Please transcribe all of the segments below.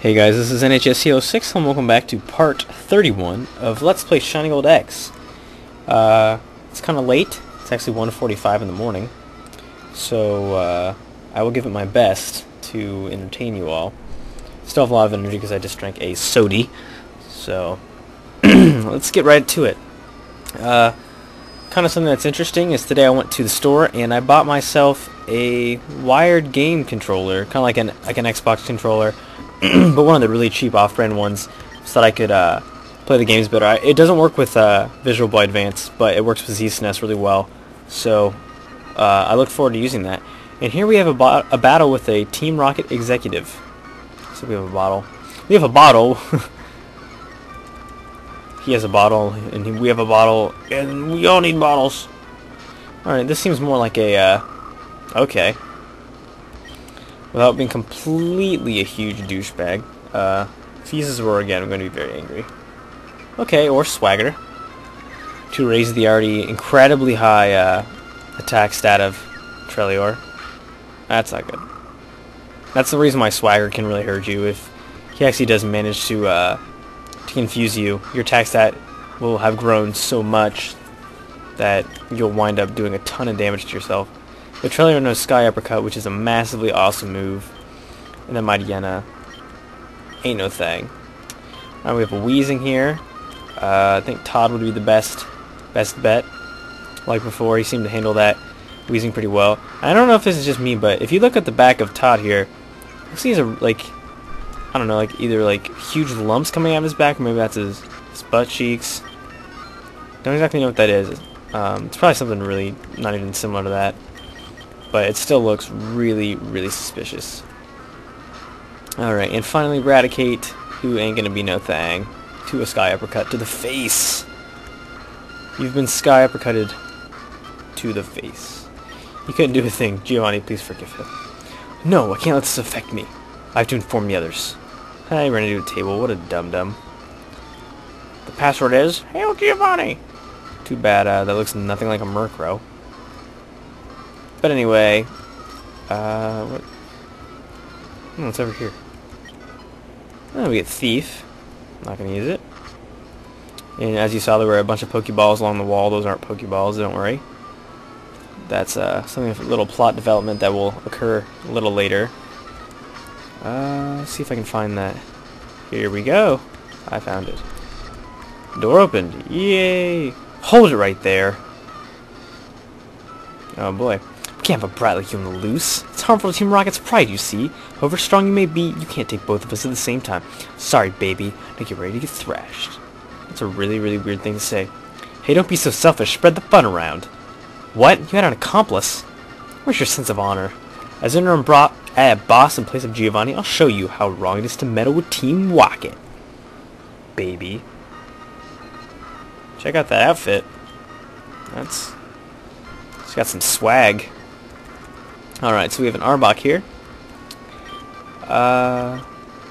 Hey guys, this is NHSC06 and welcome back to part 31 of Let's Play Shining Gold X. It's kind of late. It's actually 1:45 in the morning. So I will give it my best to entertain you all. Still have a lot of energy because I just drank a sody. So let's get right to it. Kind of something that's interesting is today I went to the store and I bought myself a wired game controller, kind of like an Xbox controller. But one of the really cheap off-brand ones, so that I could play the games better. It doesn't work with Visual Boy Advance, but it works with ZSNES really well. So I look forward to using that. And here we have a battle with a Team Rocket executive. So we have a bottle. We have a bottle. He has a bottle, and we have a bottle, and we all need bottles. Alright, this seems more like a, okay. Without being completely a huge douchebag. If he uses roar again, I'm going to be very angry. Okay, or swagger. To raise the already incredibly high attack stat of Trelior. That's not good. That's the reason why swagger can really hurt you. If he actually does manage to confuse you, your attack stat will have grown so much that you'll wind up doing a ton of damage to yourself. The Trelior knows Sky Uppercut, which is a massively awesome move. And then Mighty Yenna ain't no thing. Alright, we have a Wheezing here. I think Todd would be the best bet. Like before, he seemed to handle that Wheezing pretty well. I don't know if this is just me, but if you look at the back of Todd here, you see he's like, I don't know, like either like huge lumps coming out of his back, or maybe that's his butt cheeks. Don't exactly know what that is. It's probably something really not even similar to that. But it still looks really, really suspicious. Alright, and finally Eradicate, who ain't gonna be no thing, to a Sky Uppercut to the face. You've been Sky Uppercutted to the face. You couldn't do a thing. Giovanni, please forgive him. No, I can't let this affect me. I have to inform the others. I ran into a table. What a dum-dum. The password is, Hail Giovanni! Too bad, that looks nothing like a Murkrow. But anyway, what? Oh, it's over here. Oh, we get Thief. Not gonna use it. And as you saw, there were a bunch of Pokeballs along the wall. Those aren't Pokeballs, don't worry. That's something of a little plot development that will occur a little later. Let's see if I can find that. Here we go. I found it. Door opened. Yay! Hold it right there. Oh boy. Can't have a brat like you on the loose. It's harmful to Team Rocket's pride, you see. However strong you may be, you can't take both of us at the same time. Sorry, baby. Now get ready to get thrashed. That's a really, really weird thing to say. Hey, don't be so selfish. Spread the fun around. What? You had an accomplice? Where's your sense of honor? As interim boss in place of Giovanni, I'll show you how wrong it is to meddle with Team Rocket. Baby. Check out that outfit. She's got some swag. Alright, so we have an Arbok here. I'm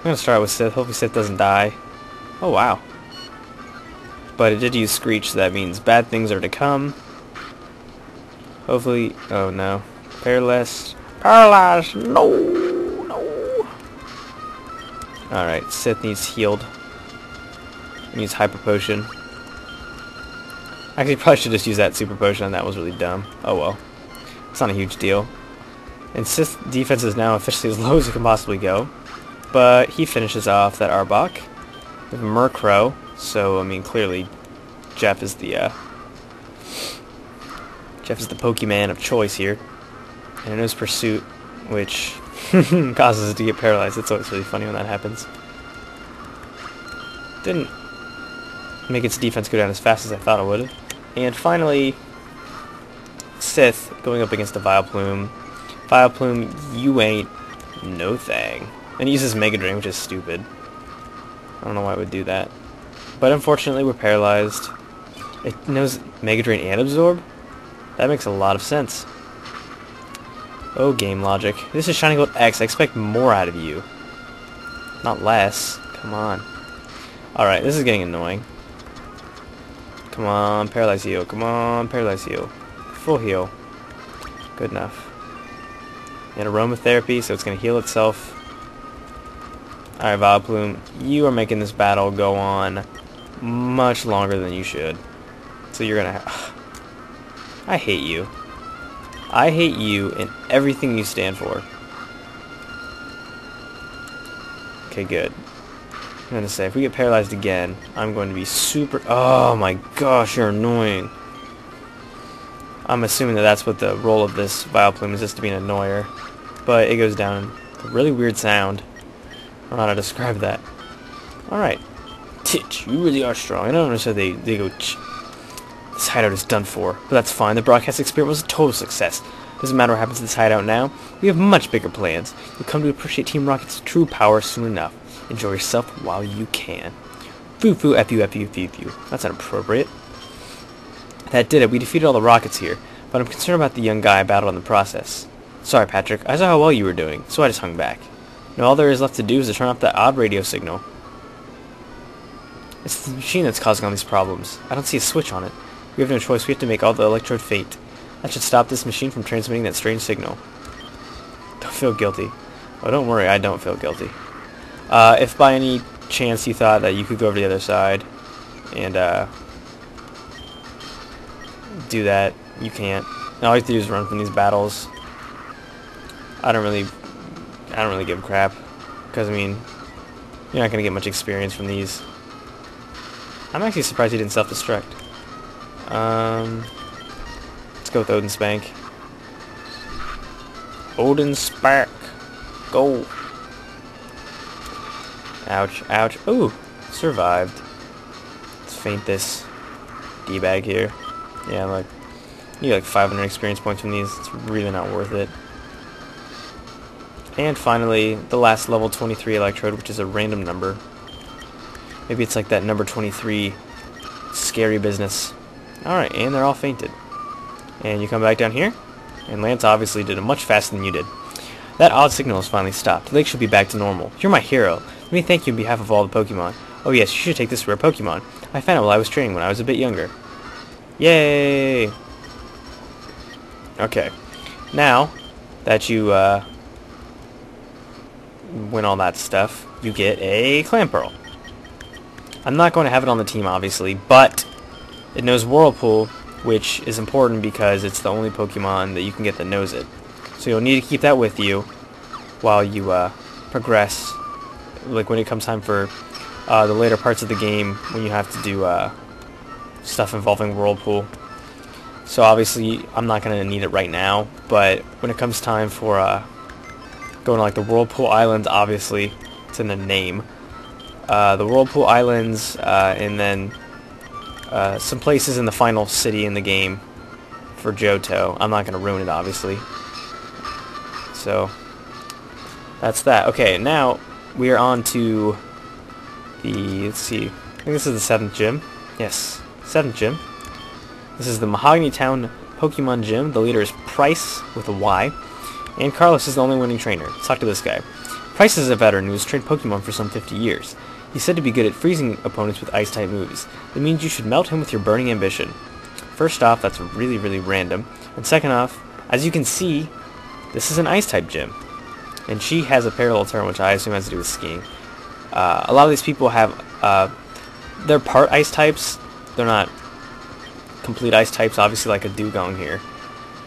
gonna start with Sith. Hopefully Sith doesn't die. Oh wow. But it did use Screech, so that means bad things are to come. Hopefully, oh no. Paralyzed. Paralyzed! No! No! Alright, Sith needs healed. He needs Hyper Potion. Actually, probably should just use that Super Potion, and that was really dumb. Oh well. It's not a huge deal. And Sith's defense is now officially as low as it can possibly go. But he finishes off that Arbok with Murkrow. So, I mean, clearly, Jeff is the Pokemon of choice here. And it knows Pursuit, which causes it to get paralyzed. It's always really funny when that happens. Didn't make its defense go down as fast as I thought it would. And finally, Sith going up against a Vileplume. Vileplume, you ain't no thing. And he uses Mega Drain, which is stupid. I don't know why it would do that. But unfortunately, we're paralyzed. It knows Mega Drain and Absorb? That makes a lot of sense. Oh, game logic. This is Shining Gold X. I expect more out of you. Not less. Come on. Alright, this is getting annoying. Come on, Paralyze Heal. Come on, Paralyze Heal. Full heal. Good enough. And aromatherapy, so it's going to heal itself. Alright, Vileplume, you are making this battle go on much longer than you should. So you're gonna I hate you. I hate you and everything you stand for. Okay, good. I'm gonna say, if we get paralyzed again, I'm going to be super... Oh my gosh, you're annoying. I'm assuming that that's what the role of this Vileplume is, just to be an annoyer. But it goes down a really weird sound. I don't know how to describe that. Alright. Titch, you really are strong. I don't understand they go ch. This hideout is done for, but that's fine. The broadcast experiment was a total success. Doesn't matter what happens to this hideout now. We have much bigger plans. You'll come to appreciate Team Rocket's true power soon enough. Enjoy yourself while you can. Foo-foo, F-U, F-U, F-U. That's inappropriate. That did it. We defeated all the rockets here, but I'm concerned about the young guy I battled in the process. Sorry, Patrick. I saw how well you were doing, so I just hung back. Now all there is left to do is to turn off that odd radio signal. It's the machine that's causing all these problems. I don't see a switch on it. We have no choice. We have to make all the electrode faint. That should stop this machine from transmitting that strange signal. Don't feel guilty. Oh, don't worry. I don't feel guilty. If by any chance you thought that you could go over to the other side and do that, you can't. All you have to do is run from these battles. I don't really give a crap, because I mean, you're not gonna get much experience from these. I'm actually surprised he didn't self-destruct. Let's go with Odin Spank. Odin Spark, go! Ouch! Ouch! Ooh, survived. Let's faint this D-bag here. Yeah, like you get like 500 experience points from these. It's really not worth it. And finally, the last level 23 electrode, which is a random number. Maybe it's like that number 23 scary business. Alright, and they're all fainted. And you come back down here, and Lance obviously did it much faster than you did. That odd signal has finally stopped. The lake should be back to normal. You're my hero. Let me thank you on behalf of all the Pokemon. Oh yes, you should take this rare Pokemon. I found it while I was training when I was a bit younger. Yay! Okay. Now that you win all that stuff, you get a Clamperl. I'm not going to have it on the team, obviously, but it knows Whirlpool, which is important because it's the only Pokemon that you can get that knows it. So you'll need to keep that with you while you progress, like when it comes time for the later parts of the game when you have to do stuff involving Whirlpool. So obviously I'm not going to need it right now, but when it comes time for going to like the Whirlpool Islands, obviously it's in the name. The Whirlpool Islands, and then some places in the final city in the game for Johto. I'm not going to ruin it, obviously. So that's that. Okay, now we are on to the, let's see, I think this is the 7th gym. Yes, 7th gym. This is the Mahogany Town Pokemon Gym. The leader is Price with a Y, and Carlos is the only winning trainer. Let's talk to this guy. Price is a veteran who has trained Pokemon for some 50 years. He's said to be good at freezing opponents with Ice-type moves. That means you should melt him with your burning ambition. First off, that's really, really random. And second off, as you can see, this is an Ice-type gym. And she has a parallel term, which I assume has to do with skiing. A lot of these people have, they're part Ice-types. They're not complete Ice-types. Obviously, like a Dugong here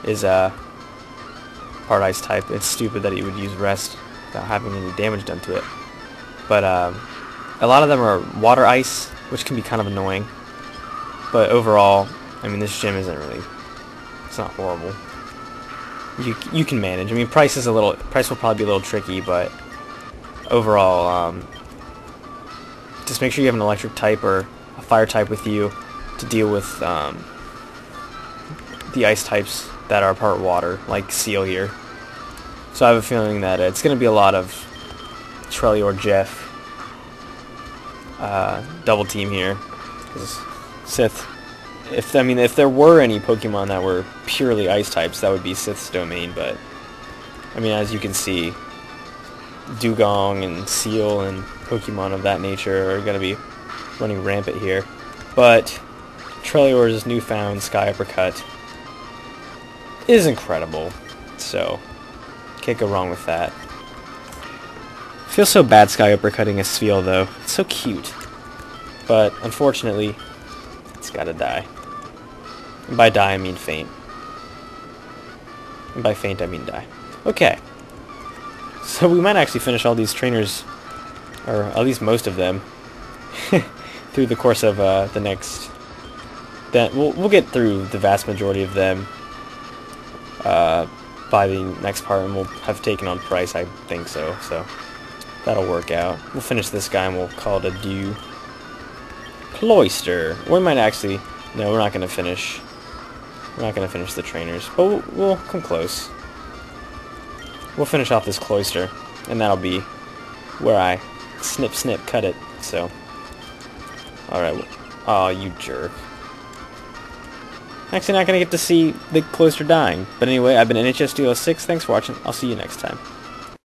is part Ice-type. It's stupid that he would use Rest without having any damage done to it. But a lot of them are water ice, which can be kind of annoying. But overall, I mean, this gym isn't really, it's not horrible. You can manage. I mean, Price will probably be a little tricky, but overall, just make sure you have an electric type or a fire type with you to deal with the ice types that are part water, like Seal here. So I have a feeling that it's going to be a lot of Trellior Jeff double team here, because Sith. If there were any Pokemon that were purely ice types, that would be Sith's domain. But I mean, as you can see, Dugong and Seal and Pokemon of that nature are going to be running rampant here. But Trellior's newfound Sky Uppercut is incredible, so can't go wrong with that. Feels so bad Sky uppercutting a Sfeel though. It's so cute. But unfortunately, it's gotta die. And by die I mean faint. And by faint I mean die. Okay. So we might actually finish all these trainers, or at least most of them, through the course of the next... We'll get through the vast majority of them by the next part, and we'll have taken on Price, I think so. So that'll work out. We'll finish this guy and we'll call it a due. Cloister. We might actually... No, we're not going to finish. We're not going to finish the trainers, but we'll come close. We'll finish off this Cloister, and that'll be where I snip, snip, cut it. So, alright. Oh, you jerk. Actually not going to get to see the Cloister dying. But anyway, I've been NHS 206. Thanks for watching. I'll see you next time.